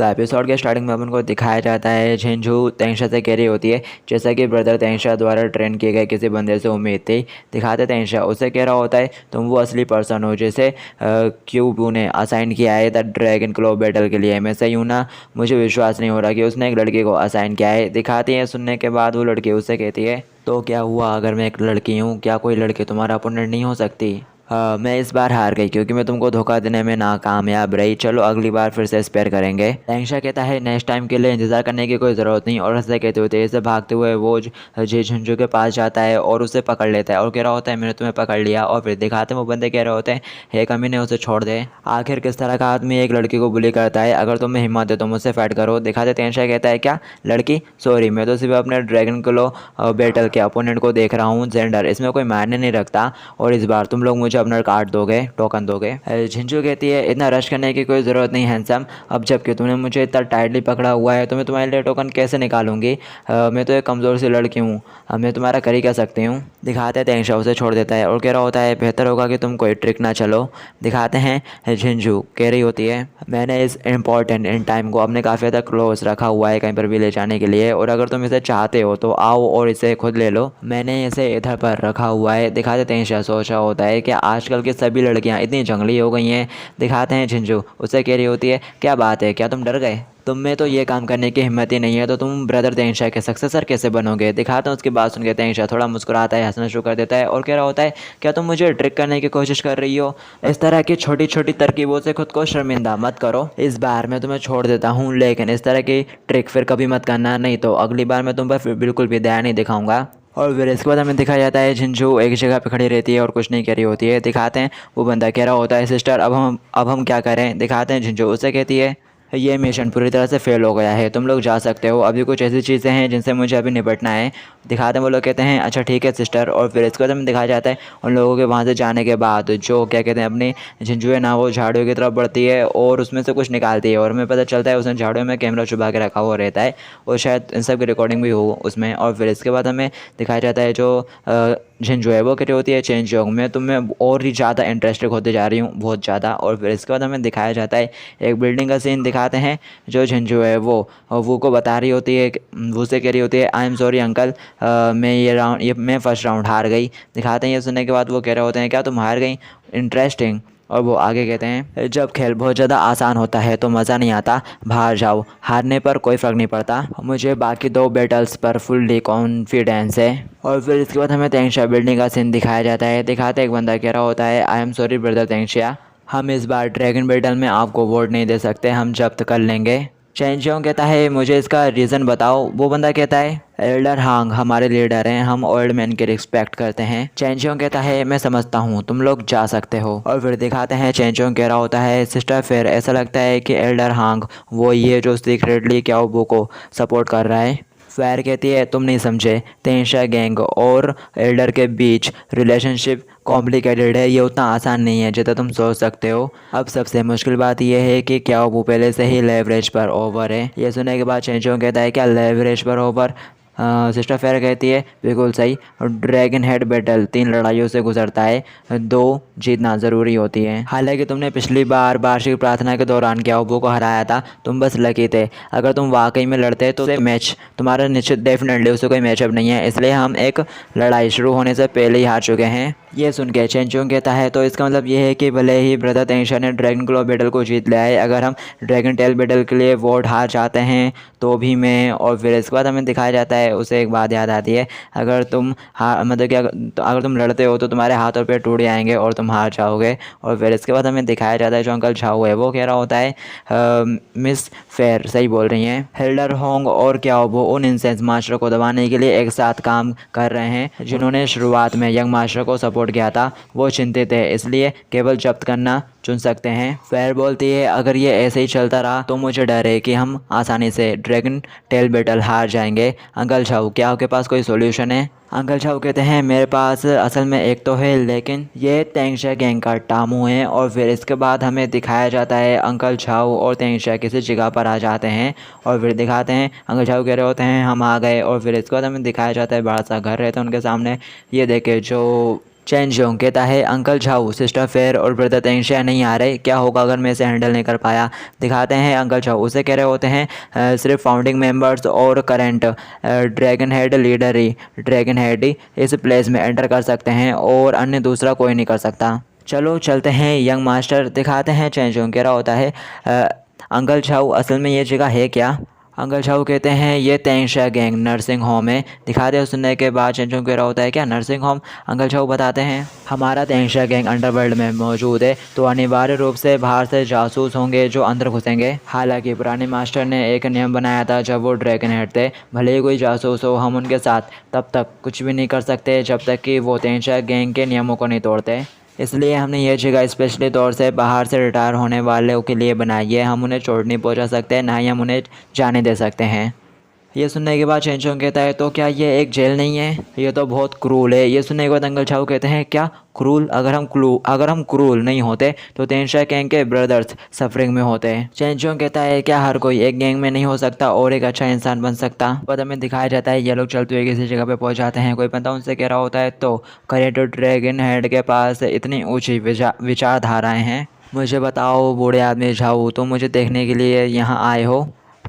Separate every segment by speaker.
Speaker 1: तो एपिसोड के स्टार्टिंग में अपन को दिखाया जाता है झिंझू तेंशा से कह रही होती है जैसा कि ब्रदर तेंशा द्वारा ट्रेन किए गए किसी बंदे से उम्मीद थी। दिखाते तेंशा उससे कह रहा होता है तुम वो असली पर्सन हो जिसे क्यूब ने असाइन किया है द ड्रैगन क्लो बैटल के लिए। मैं सही हूँ ना? मुझे विश्वास नहीं हो रहा कि उसने एक लड़की को असाइन किया है। दिखाती है सुनने के बाद वो लड़की उससे कहती है तो क्या हुआ अगर मैं एक लड़की हूँ, क्या कोई लड़की तुम्हारा अपोनेंट नहीं हो सकती? मैं इस बार हार गई क्योंकि मैं तुमको धोखा देने में नाकामयाब रही। चलो अगली बार फिर से स्पेयर करेंगे। तेंशा कहता है नेक्स्ट टाइम के लिए इंतजार करने की कोई ज़रूरत नहीं और ऐसे कहते हुए तेज से भागते हुए वो झिंझू के पास जाता है और उसे पकड़ लेता है और कह रहा होता है मैंने तुम्हें पकड़ लिया। और फिर दिखाते वो बंदे कह रहे होते हैं हे कमीने उसे छोड़ दे। आखिर किस तरह का आदमी एक लड़की को बुली करता है? अगर तुम्हें हिम्मत है तो मुझसे फाइट करो। दिखाते तेंशा कहता है क्या लड़की? सॉरी मैं तो सिर्फ अपने ड्रैगन क्लो बैटल के अपोनेंट को देख रहा हूँ। जेंडर इसमें कोई मायने नहीं रखता और इस बार तुम लोग मुझे अपना कार्ड दोगे, टोकन दोगे। झिंझू कहती है इतना रश करने की कोई ज़रूरत नहीं हैंडसम। अब जबकि तुमने मुझे इतना टाइटली पकड़ा हुआ है तो मैं तुम्हारे लिए टोकन कैसे निकालूंगी? मैं तो एक कमज़ोर सी लड़की हूँ, मैं तुम्हारा कर ही क्या सकती हूँ। दिखाते हैं तेंशा उसे छोड़ देता है और कह रहा होता है बेहतर होगा कि तुम कोई ट्रिक ना चलो। दिखाते हैं झिंझू कह रही होती है मैंने इस इम्पॉर्टेंट इन टाइम को अपने काफ़ी हद तक क्लोज रखा हुआ है कहीं पर भी ले जाने के लिए और अगर तुम इसे चाहते हो तो आओ और इसे खुद ले लो। मैंने इसे इधर पर रखा हुआ है। दिखाते तेंशा सोचा होता है कि आजकल की सभी लड़कियां इतनी जंगली हो गई हैं। दिखाते हैं झिंझू उससे कह रही होती है क्या बात है, क्या तुम डर गए? तुम में तो ये काम करने की हिम्मत ही नहीं है तो तुम ब्रदर तेंशा के सक्सेसर कैसे बनोगे? दिखाते हैं उसकी बात सुन के तेंशा थोड़ा मुस्कुराता है, हंसना शुरू कर देता है और कह रहा होता है क्या तुम मुझे ट्रिक करने की कोशिश कर रही हो? इस तरह की छोटी छोटी तरकीबों से खुद को शर्मिंदा मत करो। इस बार मैं तुम्हें छोड़ देता हूँ लेकिन इस तरह की ट्रिक फिर कभी मत करना, नहीं तो अगली बार मैं तुम पर फिर बिल्कुल भी दया नहीं दिखाऊंगा। और फिर इसके बाद हमें दिखाया जाता है झिंझू एक जगह पे खड़ी रहती है और कुछ नहीं कह रही होती है। दिखाते हैं वो बंदा कह रहा होता है सिस्टर अब हम क्या करें? दिखाते हैं झिंझू उससे कहती है ये मिशन पूरी तरह से फेल हो गया है, तुम लोग जा सकते हो। अभी कुछ ऐसी चीज़ें हैं जिनसे मुझे अभी निपटना है। दिखाते हैं वो लोग कहते हैं अच्छा ठीक है सिस्टर। और फिर इसके बाद हमें दिखाया जाता है उन लोगों के वहाँ से जाने के बाद जो क्या कहते हैं अपनी झिंझू है ना वो झाड़ियों की तरफ बढ़ती है और उसमें से कुछ निकालती है और हमें पता चलता है उसने झाड़ियों में कैमरा छुपा के रखा हुआ रहता है और शायद इन सब की रिकॉर्डिंग भी हो उसमें। और फिर इसके बाद हमें दिखाया जाता है जो झिंझू है वो कह रही होती है चेंज योग में तुम में और ही ज़्यादा इंटरेस्टेड होते जा रही हूँ, बहुत ज़्यादा। और फिर इसके बाद हमें दिखाया जाता है एक बिल्डिंग का सीन। दिखाते हैं जो झिंझू है वो को बता रही होती है, वो से कह रही होती है आई एम सॉरी अंकल, मैं फर्स्ट राउंड हार गई। दिखाते हैं ये सुनने के बाद वो कह रहे होते हैं क्या तुम हार गई? इंटरेस्टिंग। और वो आगे कहते हैं जब खेल बहुत ज़्यादा आसान होता है तो मज़ा नहीं आता, बाहर जाओ, हारने पर कोई फ़र्क नहीं पड़ता, मुझे बाकी दो बैटल्स पर फुल्ली कॉन्फिडेंस है। और फिर इसके बाद हमें तेंशा बिल्डिंग का सीन दिखाया जाता है। दिखाते एक बंदा कह रहा होता है आई एम सॉरी ब्रदर तेंशा, हम इस बार ड्रैगन बैटल में आपको वोट नहीं दे सकते, हम जब्त कर लेंगे। चैनचोंग कहता है मुझे इसका रीज़न बताओ। वो बंदा कहता है एल्डर हांग हमारे लीडर हैं, हम ओल्ड मैन की रिस्पेक्ट करते हैं। चैनचोंग कहता है मैं समझता हूँ, तुम लोग जा सकते हो। और फिर दिखाते हैं चैनचोंग कह रहा होता है सिस्टर फिर ऐसा लगता है कि एल्डर हांग वो ये जो सीक्रेटली क्याओबू को सपोर्ट कर रहा है। फायर कहती है तुम नहीं समझे, तेंशा गैंग और एल्डर के बीच रिलेशनशिप कॉम्प्लिकेटेड है, ये उतना आसान नहीं है जितना तुम सोच सकते हो। अब सबसे मुश्किल बात यह है कि क्या वो पहले से ही लेवरेज पर ओवर है। ये सुनने के बाद चेंचोंग कहता है क्या लेवरेज पर ओवर? सिस्टर फेयर कहती है बिल्कुल सही, ड्रैगन हेड बैटल 3 लड़ाइयों से गुजरता है, 2 जीतना ज़रूरी होती है। हालांकि तुमने पिछली बार वार्षिक प्रार्थना के दौरान क्याओबू को हराया था, तुम बस लकी थे। अगर तुम वाकई में लड़ते तो मैच तुम्हारा निश्चित डेफिनेटली उससे कोई मैचअप नहीं है, इसलिए हम एक लड़ाई शुरू होने से पहले ही हार चुके हैं। ये सुन के चेंचोंग कहता है तो इसका मतलब ये है कि भले ही ब्रदर तेंशा ने ड्रैगन क्लो बैटल को जीत लिया है, अगर हम ड्रैगन टेल बैटल के लिए वोट हार जाते हैं तो भी मैं। और फिर इसके बाद हमें दिखाया जाता है उसे एक बात याद आती है अगर तुम मतलब कि अगर तुम लड़ते हो तो तुम्हारे हाथ और पैर टूट जाएंगे और तुम हार जाओगे। और फिर इसके बाद हमें दिखाया जाता है जो अंकल झाओ है वो कह रहा होता है मिस फेयर सही बोल रही हैं, हेल्डर होंग और क्याओबू उन इंसेंस मास्टर को दबाने के लिए एक साथ काम कर रहे हैं जिन्होंने शुरुआत में यंग मास्टर को सपोर्ट किया था। वो चिंतित है इसलिए केवल जब्त करना चुन सकते हैं। फेयर बोलती है अगर ये ऐसे ही चलता रहा तो मुझे डर है कि हम आसानी से ड्रैगन टेल बैटल हार जाएंगे। अंकल झाऊ क्या आपके पास कोई सॉल्यूशन है? अंकल झाऊ कहते हैं मेरे पास असल में एक तो है लेकिन ये तेंशा गैंग का टामू है। और फिर इसके बाद हमें दिखाया जाता है अंकल झाऊ और तेंशा किसी जगह पर आ जाते हैं और फिर दिखाते हैं अंकल झाऊ कह रहे होते हैं हम आ गए। और फिर इसके बाद हमें दिखाया जाता है बड़ा सा घर रहता है उनके सामने। ये देखे जो चेंजोंग कहता है अंकल झाऊ, सिस्टर फेयर और ब्रदर तेंशिया नहीं आ रहे, क्या होगा अगर मैं इसे हैंडल नहीं कर पाया। दिखाते हैं अंकल झाऊ उसे कह रहे होते हैं सिर्फ फाउंडिंग मेंबर्स और करेंट ड्रैगन हेड लीडर ही ड्रैगन हेड ही इस प्लेस में एंटर कर सकते हैं और अन्य दूसरा कोई नहीं कर सकता। चलो चलते हैं यंग मास्टर। दिखाते हैं चेंजोंग कह रहा होता है अंकल झाऊ असल में ये जगह है क्या। अंकल झाऊ कहते हैं ये तेंशिया गैंग नर्सिंग होम है। दिखाते हैं सुनने के बाद चेंजोंग कह रहा होता है क्या नर्सिंग होम। अंकल झाऊ बताते हैं हमारा तेंशिया गैंग अंडरवर्ल्ड में मौजूद है, तो अनिवार्य रूप से बाहर से जासूस होंगे जो अंदर घुसेंगे। हालांकि पुराने मास्टर ने एक नियम बनाया था जब वो ड्रैगन हेड थे, भले ही कोई जासूस हो हम उनके साथ तब तक कुछ भी नहीं कर सकते जब तक कि वो तेंशिया गैंग के नियमों को नहीं तोड़ते। इसलिए हमने ये जगह स्पेशली तौर से बाहर से रिटायर होने वालों के लिए बनाई है। हम उन्हें चोट नहीं पहुंचा सकते, ना ही हम उन्हें जाने दे सकते हैं। ये सुनने के बाद चेंजोंग कहता है तो क्या ये एक जेल नहीं है, ये तो बहुत क्रूल है। ये सुनने के बाद अंकल झाऊ कहते हैं क्या क्रूल, अगर हम क्रूल नहीं होते तो तेंशिया गैंग के ब्रदर्स सफरिंग में होते हैं। चेंजोंग कहता है क्या हर कोई एक गैंग में नहीं हो सकता और एक अच्छा इंसान बन सकता। पद हमें दिखाया जाता है ये लोग चलते हुए किसी जगह पे पहुंच जाते हैं। कोई बंदा उनसे कह रहा होता है तो करेक्टर ड्रैगन हेड के पास इतनी ऊँची विचारधाराएँ हैं, मुझे बताओ बूढ़े आदमी झाऊ तुम मुझे देखने के लिए यहाँ आए हो,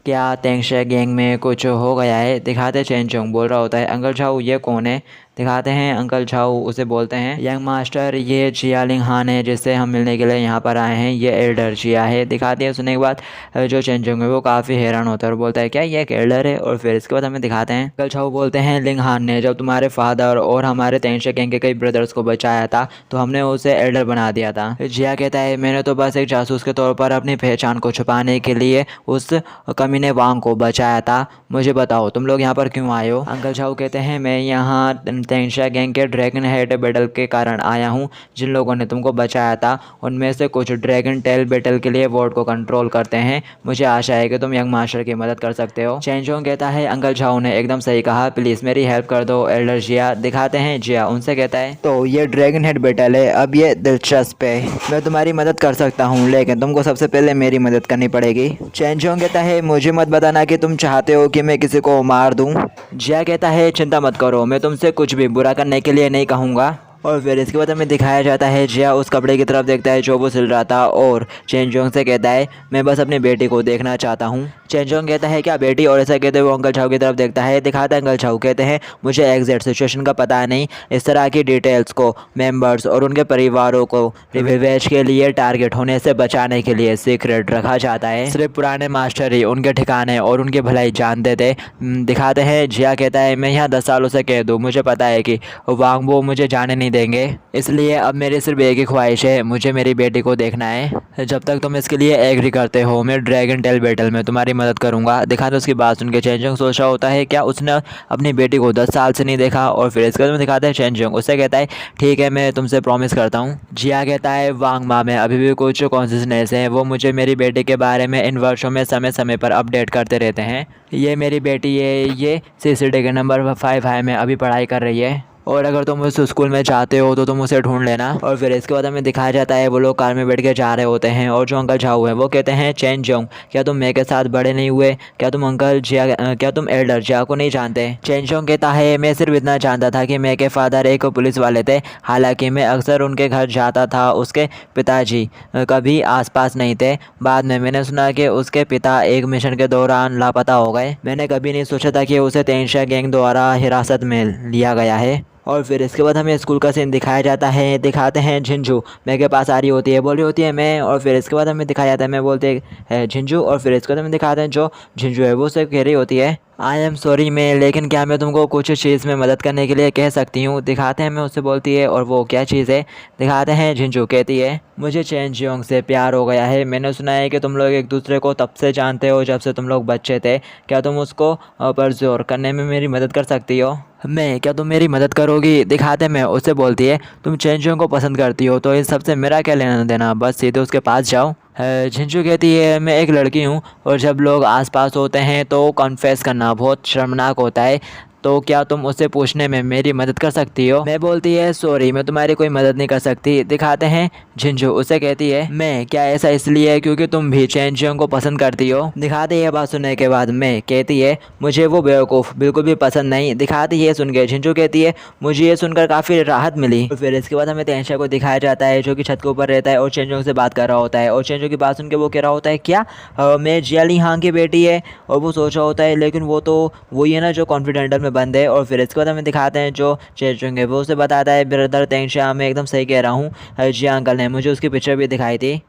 Speaker 1: क्या तेंशिया गैंग में कुछ हो गया है। दिखाते चेंजोंग बोल रहा होता है अंकल झाऊ ये कौन है। दिखाते हैं अंकल झाऊ उसे बोलते हैं यंग मास्टर ये जिया लिंग हान है जिससे हम मिलने के लिए यहाँ पर आए हैं, ये एल्डर जिया है। दिखाते हैं सुनने के बाद जो चेंजोंग है वो काफ़ी हैरान होता है और बोलता है क्या ये एक एल्डर है। और फिर इसके बाद हमें दिखाते हैं अंकल झाऊ बोलते हैं लिंग हान ने जब तुम्हारे फादर और हमारे तेंशिया गैंग के कई ब्रदर्स को बचाया था तो हमने उसे एल्डर बना दिया था। जिया कहता है मैंने तो बस एक जासूस के तौर पर अपनी पहचान को छुपाने के लिए उस कमीने वांग को बचाया था, मुझे बताओ तुम लोग यहाँ पर क्यों आए हो। अंकल झाऊ कहते हैं मैं यहाँ तेंशिया गैंग के ड्रैगन हेड बैटल के कारण आया हूँ। जिन लोगों ने तुमको बचाया था उनमें से कुछ ड्रैगन टेल बैटल के लिए वोट को कंट्रोल करते हैं, मुझे आशा है कि तुम यंग मास्टर की मदद कर सकते हो। चेंजोंग कहता है अंकल झाऊ ने एकदम सही कहा, प्लीज़ मेरी हेल्प कर दो एल्डर जिया। दिखाते हैं जिया उनसे कहता है तो ये ड्रैगन हेड बैटल है, अब ये दिलचस्प है, मैं तुम्हारी मदद कर सकता हूँ लेकिन तुमको सबसे पहले मेरी मदद करनी पड़ेगी। चेंजोंग कहता है मुझे मत बताना कि तुम चाहते हो कि मैं किसी को मार दूँ। जिया कहता है चिंता मत करो, मैं तुमसे कुछ भी बुरा करने के लिए नहीं कहूँगा। और फिर इसके बाद हमें दिखाया जाता है जिया उस कपड़े की तरफ देखता है जो वो सिल रहा था और चेंजोंग से कहता है मैं बस अपनी बेटी को देखना चाहता हूँ। चेंजोंग कहता है क्या बेटी, और ऐसा कहते हुए वो अंकल झाऊ की तरफ देखता है। दिखाता है अंकल झाऊ कहते हैं मुझे एग्जैक्ट सिचुएशन का पता नहीं, इस तरह की डिटेल्स को मेंबर्स और उनके परिवारों को रिवेंज के लिए टारगेट होने से बचाने के लिए सीक्रेट रखा जाता है, सिर्फ पुराने मास्टर ही उनके ठिकाने और उनकी भलाई जानते थे। दिखाते हैं जिया कहता है मैं यहाँ 10 सालों से कह दूँ, मुझे पता है कि वांगबो मुझे जाने नहीं देंगे, इसलिए अब मेरी सिर्फ एक ही ख्वाहिश है, मुझे मेरी बेटी को देखना है। जब तक तुम इसके लिए एग्री करते हो मैं ड्रैगन टेल बैटल में तुम्हारी मदद करूंगा। दिखाते उसकी बात सुन के चेंजोंग सोच रहा होता है क्या उसने अपनी बेटी को 10 साल से नहीं देखा। और फिर इसके बाद दिखाते हैं चेंजोंग उससे कहता है ठीक है मैं तुमसे प्रॉमिस करता हूँ। जिया कहता है वांग मा में अभी भी कुछ कॉन्शियसनेस है, वो मुझे मेरी बेटी के बारे में इन वर्षों में समय समय पर अपडेट करते रहते हैं। ये मेरी बेटी है, ये सीसीडी के नंबर 5 हाई में अभी पढ़ाई कर रही है और अगर तुम उस स्कूल में चाहते हो तो तुम उसे ढूंढ लेना। और फिर इसके बाद हमें दिखाया जाता है वो लोग कार में बैठ के जा रहे होते हैं और जो अंकल झाऊ है वो कहते हैं चेंजोंग क्या तुम मैं के साथ बड़े नहीं हुए, क्या तुम एल्डर जिया को नहीं जानते। चेंजोंग कहता है मैं सिर्फ इतना जानता था कि मैं के फादर एक पुलिस वाले थे, हालांकि मैं अक्सर उनके घर जाता था, उसके पिताजी कभी आसपास नहीं थे। बाद में मैंने सुना कि उसके पिता एक मिशन के दौरान लापता हो गए, मैंने कभी नहीं सोचा था कि उसे तेंशिया गैंग द्वारा हिरासत में लिया गया है। और फिर इसके बाद हमें स्कूल का सीन दिखाया जाता है। दिखाते हैं झिंझू मैं के पास आ रही होती है, बोल रही होती है मैं। और फिर इसके बाद हमें दिखाया जाता है मैं बोलते हैं झिंझू। और फिर इसके बाद हमें दिखाते हैं जो झिंझू है वो सिर्फ कह रही होती है आई एम सॉरी मैं, लेकिन क्या मैं तुमको कुछ चीज़ में मदद करने के लिए कह सकती हूँ। दिखाते हैं मैं उससे बोलती है और वो क्या चीज़ है। दिखाते हैं झिंझू कहती है मुझे चेंजोंग से प्यार हो गया है, मैंने सुना है कि तुम लोग एक दूसरे को तब से जानते हो जब से तुम लोग बच्चे थे, क्या तुम उसको परजोर करने में मेरी मदद कर सकती हो। मैं क्या तुम मेरी मदद करोगी। दिखाते मैं उससे बोलती है तुम चेंजोंग को पसंद करती हो तो इन सबसे मेरा क्या लेना देना, बस सीधे उसके पास जाओ। झिंझू कहती है मैं एक लड़की हूँ और जब लोग आसपास होते हैं तो कन्फेस करना बहुत शर्मनाक होता है, तो क्या तुम उससे पूछने में मेरी मदद कर सकती हो। मैं बोलती है सॉरी मैं तुम्हारी कोई मदद नहीं कर सकती। दिखाते हैं झिंझू उसे कहती है मैं क्या ऐसा इसलिए क्योंकि तुम भी चैन चियोंग को पसंद करती हो। दिखाते ये बात सुनने के बाद मैं कहती है मुझे वो बेवकूफ़ बिल्कुल भी पसंद नहीं। दिखाती ये सुन के झिंझू कहती है मुझे ये सुनकर काफ़ी राहत मिली। और फिर इसके बाद हमें तेंशा को दिखाया जाता है जो कि छत के ऊपर रहता है और चैन चियोंग से बात कर रहा होता है। और चैन चियोंग की बात सुन के वो कह रहा होता है क्या मैं जिया ली हांग की बेटी है। और वो सोच रहा होता है लेकिन वो तो वही है ना जो कॉन्फिडेंटल में बंद है। और फिर इसके बाद हमें दिखाते हैं जो चैन चियोंग है वो उसे बताता है ब्रदर तेंशा मैं एकदम सही कह रहा हूँ, जिया अंकल ने मुझे उसकी पिक्चर भी दिखाई थी।